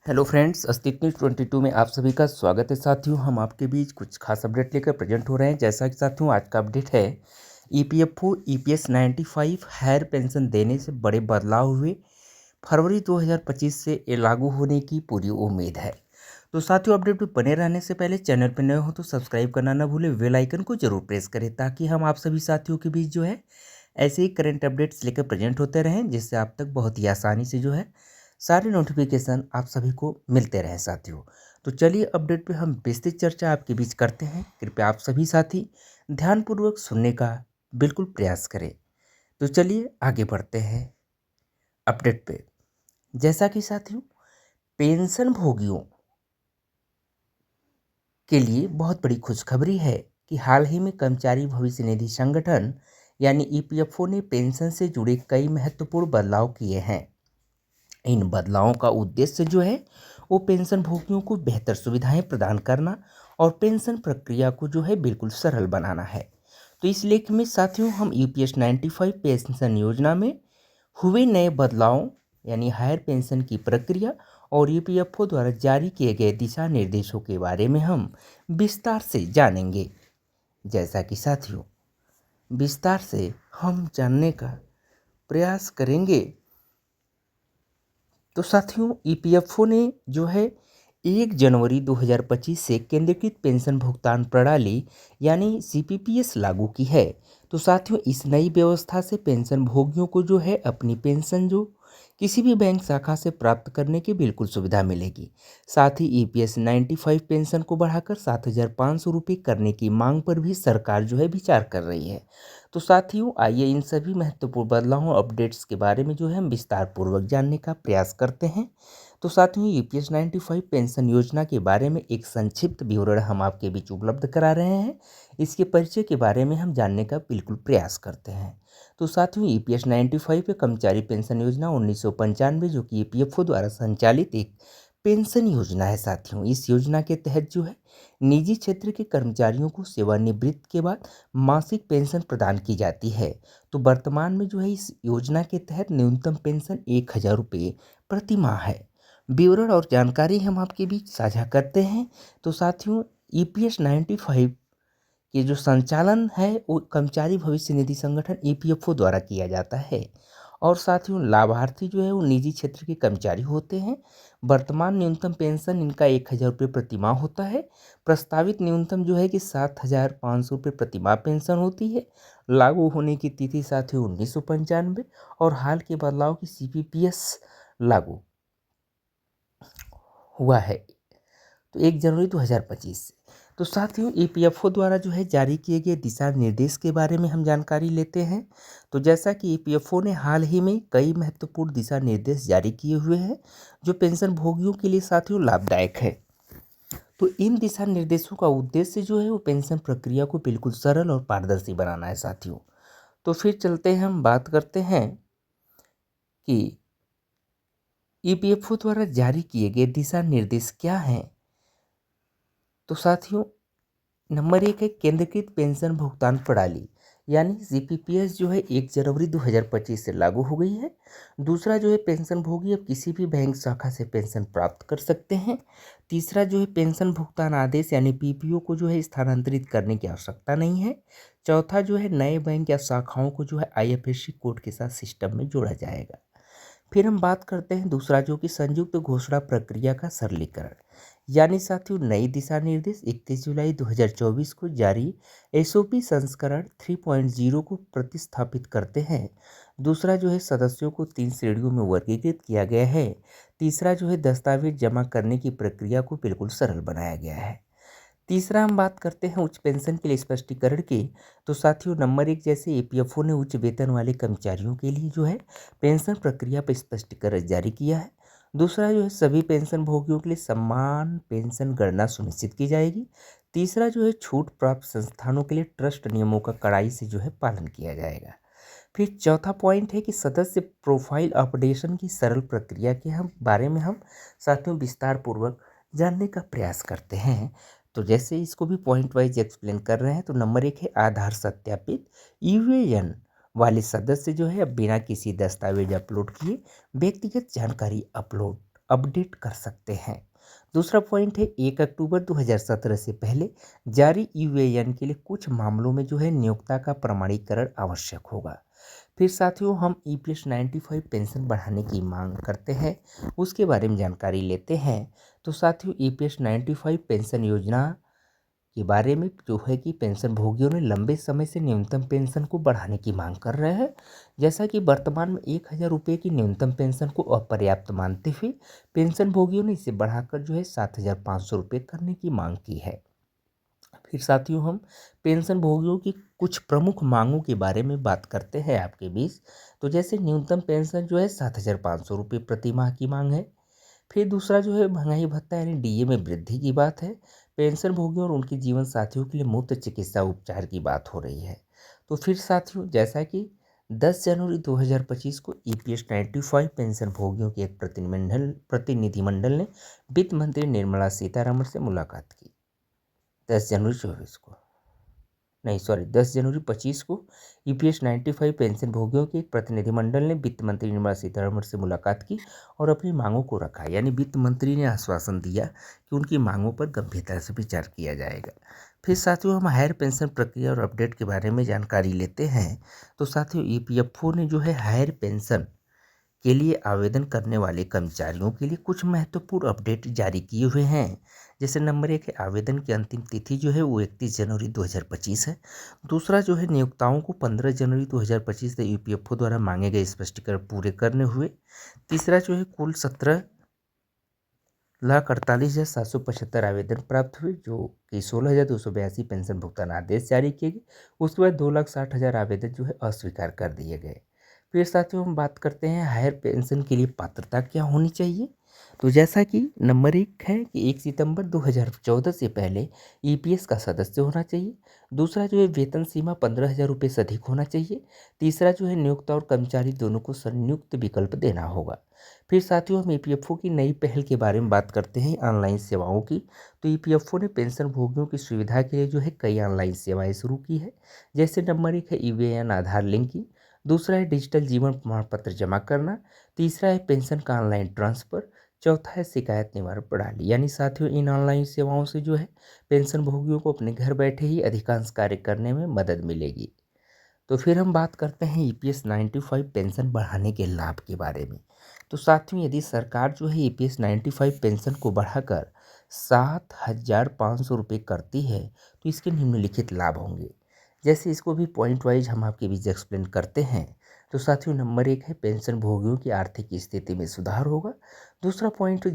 Hello friends, अस्तित्व 22 में आप सभी का स्वागत है। साथियों, हम आपके बीच कुछ खास अपडेट लेकर प्रेजेंट हो रहे हैं। जैसा कि साथियों आज का अपडेट है, ईपीएफओ ईपीएस 95 हायर पेंशन देने से बड़े बदलाव हुए। फरवरी 2025 से ये लागू होने की पूरी उम्मीद है। तो साथियों, अपडेट में बने रहने से पहले चैनल पर नए हो तो सब्सक्राइब करना ना भूलें, बेल आइकन को जरूर प्रेस करें ताकि हम आप सभी साथियों के बीच जो है ऐसे ही करंट अपडेट्स लेकर प्रेजेंट होते रहें, जिससे आप तक बहुत ही आसानी से जो है सारे नोटिफिकेशन आप सभी को मिलते रहे। साथियों, तो चलिए अपडेट पे हम विस्तृत चर्चा आपके बीच करते हैं। कृपया आप सभी साथी ध्यानपूर्वक सुनने का बिल्कुल प्रयास करें। तो चलिए आगे बढ़ते हैं अपडेट पे। जैसा कि साथियों, पेंशन भोगियों के लिए बहुत बड़ी खुशखबरी है कि हाल ही में कर्मचारी भविष्य निधि संगठन यानी ईपीएफओ ने पेंशन से जुड़े कई महत्वपूर्ण बदलाव किए हैं। इन बदलावों का उद्देश्य जो है वो पेंशन भोगियों को बेहतर सुविधाएं प्रदान करना और पेंशन प्रक्रिया को जो है बिल्कुल सरल बनाना है। तो इस लेख में साथियों हम यूपीएस 95 पेंशन योजना में हुए नए बदलावों यानी हायर पेंशन की प्रक्रिया और ईपीएफओ द्वारा जारी किए गए दिशा निर्देशों के बारे में हम विस्तार से जानेंगे। जैसा कि साथियों विस्तार से हम जानने का प्रयास करेंगे, तो साथियों ईपीएफओ ने जो है 1 जनवरी 2025 से केंद्रीकृत पेंशन भुगतान प्रणाली यानी सीपीपीएस लागू की है। तो साथियों इस नई व्यवस्था से पेंशन भोगियों को जो है अपनी पेंशन जो किसी भी बैंक शाखा से प्राप्त करने की बिल्कुल सुविधा मिलेगी। साथ ही ईपीएस 95 पेंशन को बढ़ाकर 7,500 रुपये करने की मांग पर भी सरकार जो है विचार कर रही है। तो साथियों आइए इन सभी महत्वपूर्ण बदलावों अपडेट्स के बारे में जो है हम विस्तार पूर्वक जानने का प्रयास करते हैं। तो साथियों ईपीएस 95 पेंशन योजना के बारे में एक संक्षिप्त विवरण हम आपके बीच उपलब्ध करा रहे हैं। इसके परिचय के बारे में हम जानने का बिल्कुल प्रयास करते हैं। तो साथियों ईपीएस 95 कर्मचारी पेंशन योजना 1995 जो कि ईपीएफओ द्वारा संचालित एक पेंशन योजना है। साथियों इस योजना के तहत जो है निजी क्षेत्र के कर्मचारियों को सेवानिवृत्ति के बाद मासिक पेंशन प्रदान की जाती है। तो वर्तमान में जो है इस योजना के तहत न्यूनतम पेंशन 1,000 रुपये प्रति माह है। विवरण और जानकारी हम आपके बीच साझा करते हैं। तो साथियों ईपीएस 95 के जो संचालन है वो कर्मचारी भविष्य निधि संगठन ईपीएफओ द्वारा किया जाता है और साथियों लाभार्थी जो है वो निजी क्षेत्र के कर्मचारी होते हैं। वर्तमान न्यूनतम पेंशन इनका 1,000 रुपये प्रति माह होता है। प्रस्तावित न्यूनतम जो है कि 7,500 रुपये प्रति माह पेंशन होती है। लागू होने की तिथि साथियों 1995 और हाल के बदलाव की सीपीपीएस लागू हुआ है तो 1 जनवरी 2025 से। तो साथियों ईपीएफओ द्वारा जो है जारी किए गए दिशा निर्देश के बारे में हम जानकारी लेते हैं। तो जैसा कि ईपीएफओ ने हाल ही में कई महत्वपूर्ण दिशा निर्देश जारी किए हुए हैं जो पेंशन भोगियों के लिए साथियों लाभदायक है। तो इन दिशा निर्देशों का उद्देश्य जो है वो पेंशन प्रक्रिया को बिल्कुल सरल और पारदर्शी बनाना है। साथियों तो फिर चलते हैं, हम बात करते हैं कि ईपीएफओ द्वारा जारी किए गए दिशा निर्देश क्या हैं। तो साथियों नंबर 1 है केंद्रीकृत पेंशन भुगतान प्रणाली यानी सीपीपीएस जो है 1 जनवरी 2025 से लागू हो गई है। दूसरा जो है पेंशन भोगी अब किसी भी बैंक शाखा से पेंशन प्राप्त कर सकते हैं। तीसरा जो है पेंशन भुगतान आदेश यानी पीपीओ को जो है स्थानांतरित करने की आवश्यकता नहीं है। चौथा जो है नए बैंक या शाखाओं को जो है आईएफएससी कोड के साथ सिस्टम में जोड़ा जाएगा। फिर हम बात करते हैं दूसरा जो कि संयुक्त घोषणा प्रक्रिया का सरलीकरण यानी साथियों नई दिशा निर्देश 31 जुलाई 2024 को जारी एसओपी संस्करण 3.0 को प्रतिस्थापित करते हैं। दूसरा जो है सदस्यों को 3 श्रेणियों में वर्गीकृत किया गया है। तीसरा जो है दस्तावेज जमा करने की प्रक्रिया को बिल्कुल सरल बनाया गया है। तीसरा हम बात करते हैं उच्च पेंशन के लिए स्पष्टीकरण की। तो साथियों नंबर 1 जैसे ईपीएफओ ने उच्च वेतन वाले कर्मचारियों के लिए जो है पेंशन प्रक्रिया पर स्पष्टीकरण जारी किया है। दूसरा जो है सभी पेंशन भोगियों के लिए समान पेंशन गणना सुनिश्चित की जाएगी। तीसरा जो है छूट प्राप्त संस्थानों के लिए ट्रस्ट नियमों का कड़ाई से जो है पालन किया जाएगा। फिर चौथा पॉइंट है कि सदस्य प्रोफाइल अपडेशन की सरल प्रक्रिया के बारे में हम साथियों विस्तार पूर्वक जानने का प्रयास करते हैं। तो जैसे इसको भी पॉइंट वाइज एक्सप्लेन कर रहे हैं। तो नंबर 1 है आधार सत्यापित यूएएन वाले सदस्य जो है अब बिना किसी दस्तावेज अपलोड किए व्यक्तिगत जानकारी अपलोड अपडेट कर सकते हैं। दूसरा पॉइंट है 1 अक्टूबर 2017 से पहले जारी यूएएन के लिए कुछ मामलों में जो है नियोक्ता का प्रमाणीकरण आवश्यक होगा। फिर साथियों हम ईपीएस 95 पेंशन बढ़ाने की मांग करते हैं, उसके बारे में जानकारी लेते हैं। तो साथियों ईपीएस 95 पेंशन योजना के बारे में जो है कि पेंशन भोगियों ने लंबे समय से न्यूनतम पेंशन को बढ़ाने की मांग कर रहे हैं। जैसा कि वर्तमान में 1,000 रुपये की न्यूनतम पेंशन को अपर्याप्त मानते हुए पेंशन भोगियों ने इसे बढ़ाकर जो है 7,500 रुपये करने की मांग की है। फिर साथियों हम पेंशन भोगियों की कुछ प्रमुख मांगों के बारे में बात करते हैं आपके बीच। तो जैसे न्यूनतम पेंशन जो है 7,500 रुपये प्रति माह की मांग है। फिर दूसरा जो है महंगाई भत्ता यानी डीए में वृद्धि की बात है। पेंशन भोगियों और उनके जीवन साथियों के लिए मुफ्त चिकित्सा उपचार की बात हो रही है। तो फिर साथियों जैसा कि 10 जनवरी 2025 को ईपीएस 95 पेंशन भोगियों के एक प्रतिनिधिमंडल ने वित्त मंत्री निर्मला सीतारमण से मुलाकात की। 10 जनवरी 24 को 10 जनवरी 25 को ईपीएस 95 पेंशन भोगियों के एक प्रतिनिधिमंडल ने वित्त मंत्री निर्मला सीतारमण से मुलाकात की और अपनी मांगों को रखा। यानी वित्त मंत्री ने आश्वासन दिया कि उनकी मांगों पर गंभीरता से विचार किया जाएगा। फिर साथियों हम हायर पेंशन प्रक्रिया और अपडेट के बारे में जानकारी लेते हैं। तो साथियों ईपीएफओ ने जो है हायर पेंशन के लिए आवेदन करने वाले कर्मचारियों के लिए कुछ महत्वपूर्ण अपडेट जारी किए हुए हैं। जैसे नंबर 1 है आवेदन की अंतिम तिथि जो है वो 31 जनवरी 2025 है। दूसरा जो है नियोक्ताओं को 15 जनवरी 2025 से ईपीएफओ द्वारा मांगे गए स्पष्टीकरण पूरे करने हुए। तीसरा जो है कुल 17,48,775 आवेदन प्राप्त हुए जो कि 16,282 पेंशन भुगतान आदेश जारी किए गए। उसके बाद 2,60,000 आवेदन जो है अस्वीकार कर दिए गए। फिर साथियों हम बात करते हैं हायर पेंशन के लिए पात्रता क्या होनी चाहिए। तो जैसा कि नंबर 1 है कि 1 सितंबर 2014 से पहले ईपीएस का सदस्य होना चाहिए। दूसरा जो है वेतन सीमा 15,000 रुपये से अधिक होना चाहिए। तीसरा जो है नियोक्ता और कर्मचारी दोनों को संयुक्त विकल्प देना होगा। फिर साथियों हम ईपीएफओ की नई पहल के बारे में बात करते हैं ऑनलाइन सेवाओं की। तो ईपीएफओ ने पेंशन भोगियों की सुविधा के लिए जो है कई ऑनलाइन सेवाएं शुरू की है। जैसे नंबर 1 है ईवीएन आधार लिंकिंग। दूसरा है डिजिटल जीवन प्रमाण पत्र जमा करना। तीसरा है पेंशन का ऑनलाइन ट्रांसफर। चौथा है शिकायत निवारण प्रणाली। यानी साथियों इन ऑनलाइन सेवाओं से जो है पेंशन भोगियों को अपने घर बैठे ही अधिकांश कार्य करने में मदद मिलेगी। तो फिर हम बात करते हैं ईपीएस 95 पेंशन बढ़ाने के लाभ के बारे में। तो साथियों यदि सरकार जो है ईपीएस 95 पेंशन को बढ़ाकर 7,500 रुपये करती है तो इसके निम्नलिखित लाभ होंगे। जैसे इसको भी पॉइंट वाइज हम आपके बीच एक्सप्लेन करते हैं। तो साथियों नंबर 1 है पेंशन भोगियों की आर्थिक स्थिति में सुधार होगा। दूसरा पॉइंट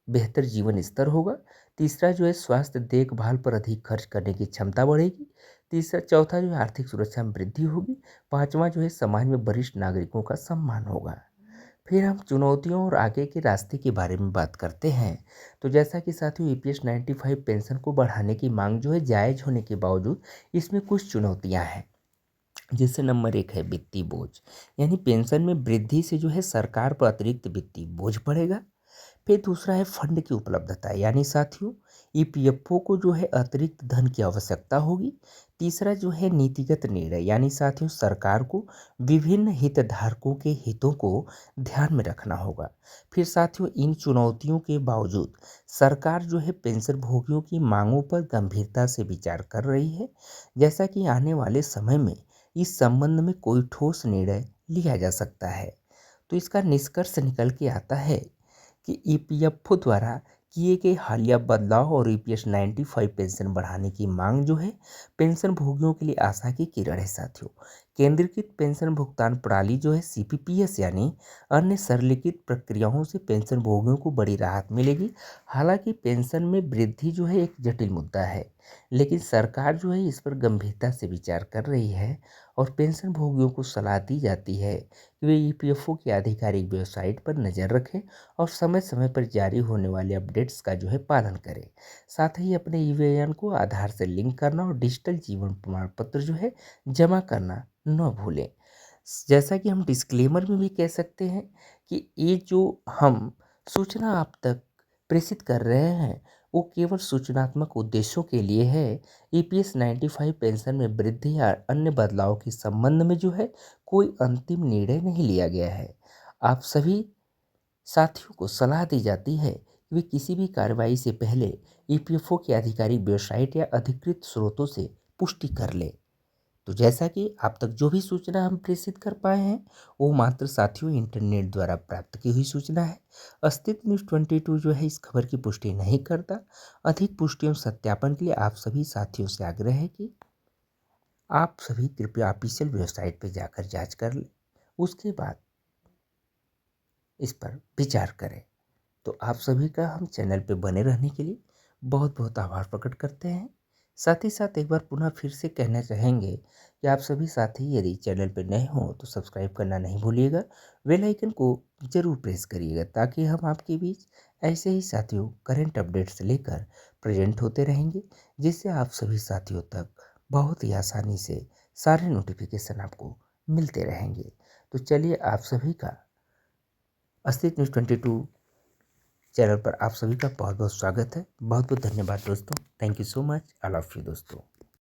बेहतर जीवन स्तर होगा। तीसरा जो है स्वास्थ्य देखभाल पर अधिक खर्च करने की क्षमता बढ़ेगी। चौथा जो है आर्थिक सुरक्षा में वृद्धि होगी। पांचवा जो है समाज में वरिष्ठ नागरिकों का सम्मान होगा। फिर हम चुनौतियों और आगे के रास्ते के बारे में बात करते हैं। तो जैसा कि साथियों ईपीएस 95 पेंशन को बढ़ाने की मांग जो है जायज होने के बावजूद इसमें कुछ चुनौतियां हैं। जैसे नंबर 1 है वित्तीय बोझ। यानी पेंशन में वृद्धि से जो है सरकार पर अतिरिक्त वित्तीय बोझ पड़ेगा। फिर दूसरा है फंड की उपलब्धता। यानी साथियों ईपीएफओ को जो है अतिरिक्त धन की आवश्यकता होगी। तीसरा जो है नीतिगत निर्णय। यानी साथियों सरकार को विभिन्न हितधारकों के हितों को ध्यान में रखना होगा। फिर साथियों इन चुनौतियों के बावजूद सरकार जो है पेंशन भोगियों की मांगों पर गंभीरता से विचार कर रही है। जैसा कि आने वाले समय में इस संबंध में कोई ठोस निर्णय लिया जा सकता है। तो इसका निष्कर्ष निकल के आता है कि ईपीएफओ द्वारा किए गए हालिया बदलाव और ईपीएस 95 पेंशन बढ़ाने की मांग जो है पेंशन भोगियों के लिए आशा की किरण है। साथियों केंद्रीकृत पेंशन भुगतान प्रणाली जो है सीपीपीएस यानी अन्य सरलीकृत प्रक्रियाओं से पेंशन भोगियों को बड़ी राहत मिलेगी। हालांकि पेंशन में वृद्धि जो है एक जटिल मुद्दा है, लेकिन सरकार जो है इस पर गंभीरता से विचार कर रही है और पेंशन भोगियों को सलाह दी जाती है कि वे ईपीएफओ की आधिकारिक वेबसाइट पर नज़र रखें और समय समय पर जारी होने वाले अपडेट्स का जो है पालन करें। साथ ही अपने ईवीएन को आधार से लिंक करना और डिजिटल जीवन प्रमाण पत्र जो है जमा करना न भूलें। जैसा कि हम डिस्क्लेमर में भी कह सकते हैं कि ये जो हम सूचना आप तक प्रेषित कर रहे हैं वो केवल सूचनात्मक उद्देश्यों के लिए है। ईपीएस 95 पेंशन में वृद्धि या अन्य बदलाव के संबंध में जो है कोई अंतिम निर्णय नहीं लिया गया है। आप सभी साथियों को सलाह दी जाती है कि वे किसी भी कार्रवाई से पहले ईपीएफओ की आधिकारिक वेबसाइट या अधिकृत स्रोतों से पुष्टि कर ले। तो जैसा कि आप तक जो भी सूचना हम प्रेषित कर पाए हैं वो मात्र साथियों इंटरनेट द्वारा प्राप्त की हुई सूचना है। अस्तित्व न्यूज़ 22 जो है इस खबर की पुष्टि नहीं करता। अधिक पुष्टि एवं सत्यापन के लिए आप सभी साथियों से आग्रह है कि आप सभी कृपया ऑफिशियल वेबसाइट पर जाकर जांच कर लें, उसके बाद इस पर विचार करें। तो आप सभी का हम चैनल पे बने रहने के लिए बहुत बहुत आभार प्रकट करते हैं। साथ ही साथ एक बार पुनः फिर से कहना चाहेंगे कि आप सभी साथी यदि चैनल पे नए हों तो सब्सक्राइब करना नहीं भूलिएगा, बेल आइकन को जरूर प्रेस करिएगा ताकि हम आपके बीच ऐसे ही साथियों करंट अपडेट से लेकर प्रेजेंट होते रहेंगे, जिससे आप सभी साथियों तक बहुत ही आसानी से सारे नोटिफिकेशन आपको मिलते रहेंगे। तो चलिए आप सभी का अस्तित्व न्यूज़ 22 चैनल पर आप सभी का बहुत बहुत स्वागत है। बहुत बहुत धन्यवाद दोस्तों। Thank you so much. I love you दोस्तों।